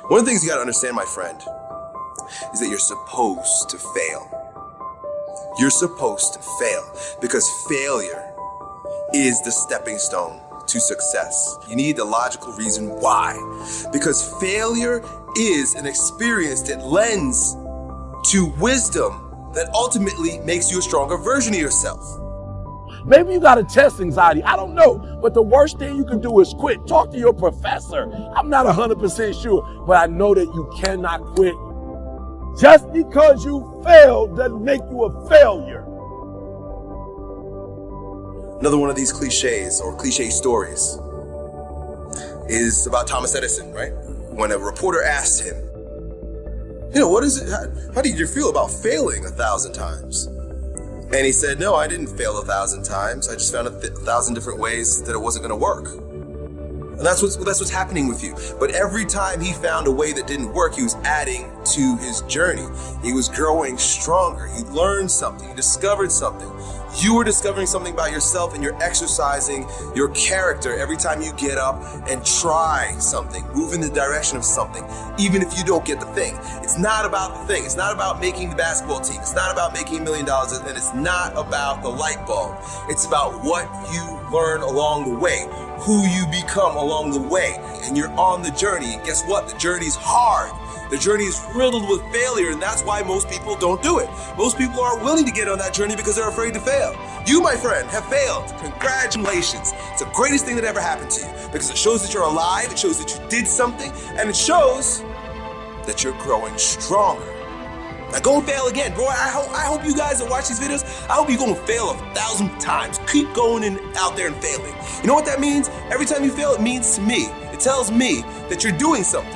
One of the things you gotta understand, my friend, is that you're supposed to fail. You're supposed to fail because failure is the stepping stone to success. You need the logical reason why. Because failure is an experience that lends to wisdom that ultimately makes you a stronger version of yourself. Maybe you got a test anxiety. I don't know. But the worst thing you can do is quit. Talk to your professor. I'm not 100% sure, but I know that you cannot quit. Just because you failed doesn't make you a failure. Another one of these cliches or cliche stories is about Thomas Edison, right? When a reporter asked him, what is it? How did you feel about failing 1,000 times? And he said, no, I didn't fail 1,000 times. I just found 1,000 different ways that it wasn't going to work. And that's what's happening with you. But every time he found a way that didn't work, he was adding to his journey. He was growing stronger. He learned something. He discovered something. You are discovering something about yourself, and you're exercising your character every time you get up and try something, move in the direction of something, even if you don't get the thing. It's not about the thing. It's not about making the basketball team. It's not about making $1 million, and it's not about the light bulb. It's about what you learn along the way, who you become along the way, and you're on the journey. And guess what? The journey's hard. The journey is riddled with failure, and that's why most people don't do it. Most people aren't willing to get on that journey because they're afraid to fail. You, my friend, have failed. Congratulations. It's the greatest thing that ever happened to you because it shows that you're alive, it shows that you did something, and it shows that you're growing stronger. Now go and fail again. Bro, I hope you guys that watch these videos, I hope you're going to fail 1,000 times. Keep going and out there and failing. You know what that means? Every time you fail, it means to me, it tells me that you're doing something.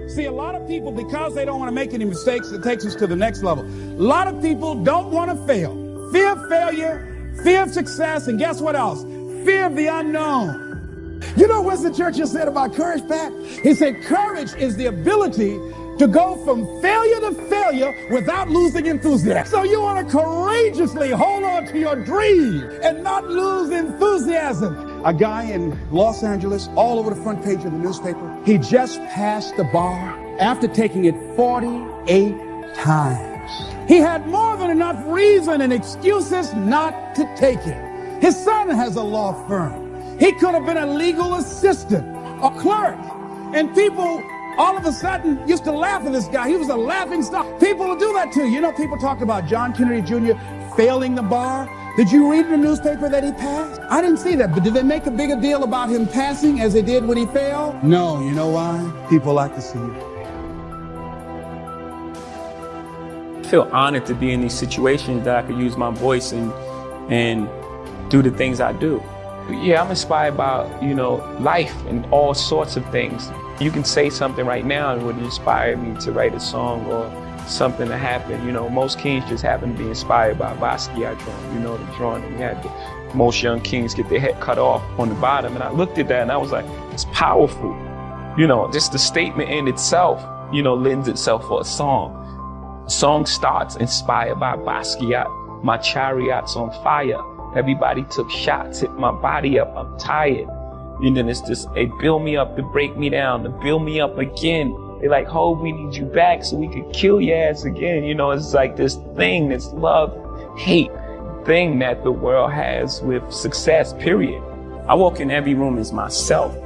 See, a lot of people, because they don't want to make any mistakes, it takes us to the next level. A lot of people don't want to fail. Fear of failure, fear of success, and guess what else? Fear of the unknown. You know what Winston Churchill said about courage, Pat? He said, courage is the ability to go from failure to failure without losing enthusiasm. So you want to courageously hold on to your dream and not lose enthusiasm. A guy in Los Angeles, all over the front page of the newspaper, he just passed the bar after taking it 48 times. He had more than enough reason and excuses not to take it. His son has a law firm. He could have been a legal assistant, a clerk, and people all of a sudden used to laugh at this guy. He was a laughing stock. People will do that too. You know, people talked about John Kennedy Jr. failing the bar. Did you read in the newspaper that he passed? I didn't see that, but did they make a bigger deal about him passing as they did when he failed? No, you know why? People like to see you fail. I feel honored to be in these situations that I could use my voice and do the things I do. Yeah, I'm inspired by, life and all sorts of things. You can say something right now that would inspire me to write a song or something to happen. Most kings just happen to be inspired by Basquiat drawing, the drawing that we had. Most young kings get their head cut off on the bottom. And I looked at that and I was like, it's powerful. Just the statement in itself, lends itself for a song. The song starts inspired by Basquiat. My chariot's on fire. Everybody took shots, hit my body up, I'm tired. And then it's just, they build me up to break me down, to build me up again. They're like, Hope, we need you back so we could kill your ass again. It's like this thing, this love, hate thing that the world has with success, period. I walk in every room as myself.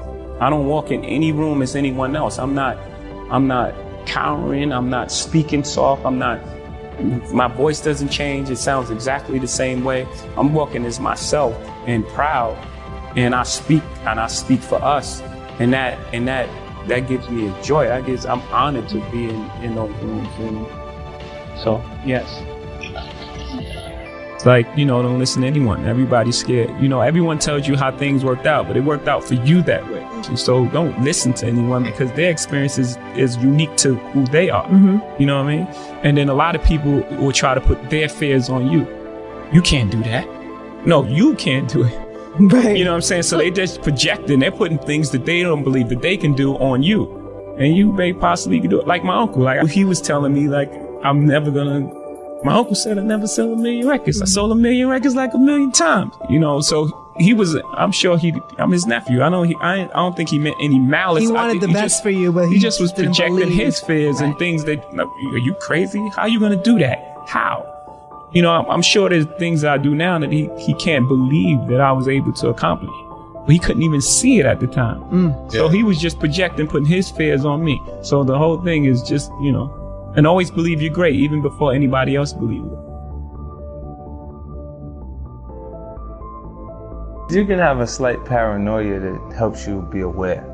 I don't walk in any room as anyone else. I'm not cowering, I'm not speaking soft, my voice doesn't change, it sounds exactly the same way. I'm walking as myself and proud, and I speak for us, and that gives me a joy. I'm honored to be in those rooms, and so yes. It's like, don't listen to anyone. Everybody's scared. Everyone tells you how things worked out, but it worked out for you that way. And so don't listen to anyone because their experience is unique to who they are. Mm-hmm. You know what I mean? And then a lot of people will try to put their fears on you. You can't do that. No, you can't do it. Right. You know what I'm saying? So they just projecting, they're putting things that they don't believe that they can do on you. And you may possibly do it. Like my uncle, he was telling me, I'm never gonna My uncle said I never sold 1 million records. I sold 1 million records like 1 million times, you know. So he was, I'm sure I'm his nephew. I don't think he meant any malice. He wanted the best for you, but he just was projecting his fears and things that, are you crazy? How are you going to do that? How? You know, I'm sure there's things I do now that he can't believe that I was able to accomplish. But he couldn't even see it at the time. So he was just projecting, putting his fears on me. So the whole thing is just, you know, and always believe you're great, even before anybody else believes it. You can have a slight paranoia that helps you be aware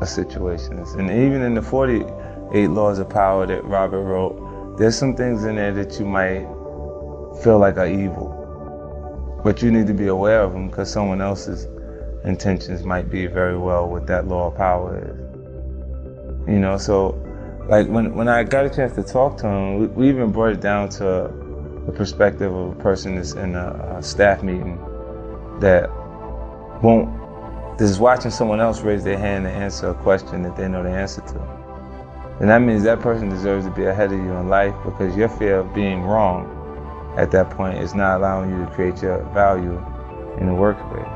of situations. And even in the 48 Laws of Power that Robert wrote, there's some things in there that you might feel like are evil. But you need to be aware of them because someone else's intentions might be very well what that law of power is. You know, so like when I got a chance to talk to him, we even brought it down to the perspective of a person that's in a staff meeting that is watching someone else raise their hand to answer a question that they know the answer to. And that means that person deserves to be ahead of you in life because your fear of being wrong at that point is not allowing you to create your value in the workplace.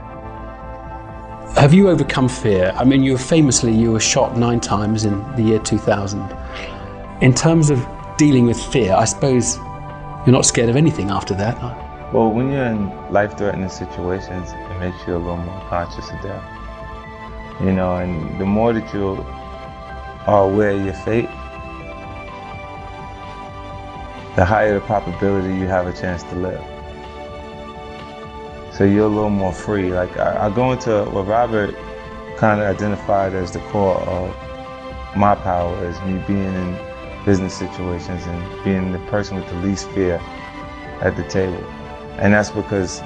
Have you overcome fear? I mean, you were shot 9 times in the year 2000. In terms of dealing with fear, I suppose you're not scared of anything after that. Well, when you're in life-threatening situations, it makes you a little more conscious of death. You know, and the more that you are aware of your fate, the higher the probability you have a chance to live. So you're a little more free. Like I go into what Robert kind of identified as the core of my power as me being in business situations and being the person with the least fear at the table. And that's because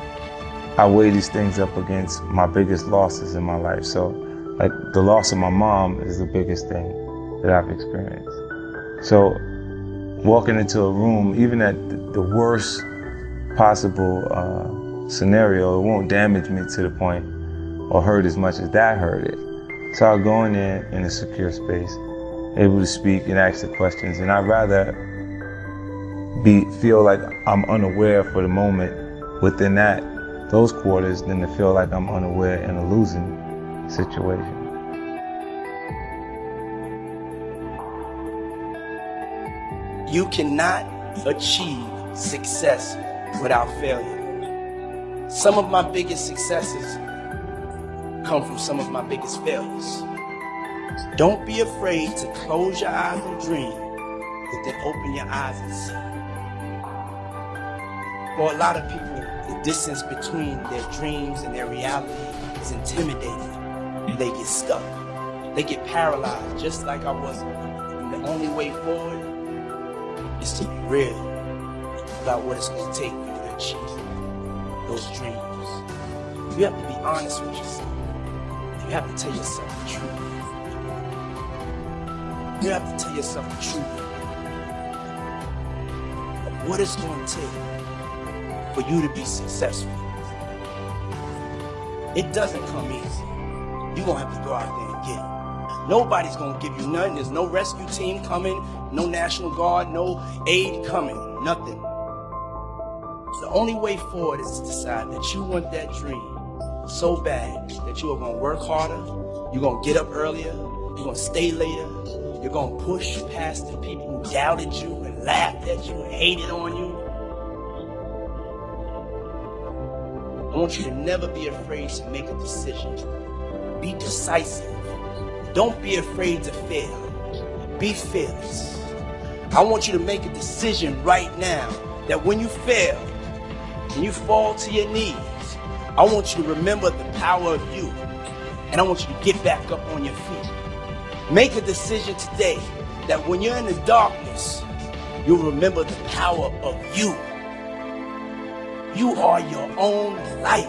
I weigh these things up against my biggest losses in my life. So like the loss of my mom is the biggest thing that I've experienced. So walking into a room, even at the worst possible scenario, it won't damage me to the point or hurt as much as that hurt it. So I'll go in there in a secure space, able to speak and ask the questions, and I'd rather feel like I'm unaware for the moment within those quarters than to feel like I'm unaware in a losing situation. You cannot achieve success without failure. Some of my biggest successes come from some of my biggest failures. Don't be afraid to close your eyes and dream, but then open your eyes and see. For a lot of people, the distance between their dreams and their reality is intimidating. They get stuck. They get paralyzed, just like I was. And the only way forward is to be real about what it's going to take for you to achieve those dreams. You have to be honest with yourself. You have to tell yourself the truth. You have to tell yourself the truth of what it's going to take for you to be successful. It doesn't come easy. You're going to have to go out there and get it. Nobody's going to give you nothing. There's no rescue team coming, no National Guard, no aid coming, nothing. The only way forward is to decide that you want that dream so bad that you are going to work harder, you're going to get up earlier, you're going to stay later, you're going to push past the people who doubted you and laughed at you and hated on you. I want you to never be afraid to make a decision. Be decisive. Don't be afraid to fail. Be fearless. I want you to make a decision right now that when you fail and you fall to your knees, I want you to remember the power of you, and I want you to get back up on your feet. Make a decision today that when you're in the darkness, you'll remember the power of you. You are your own light.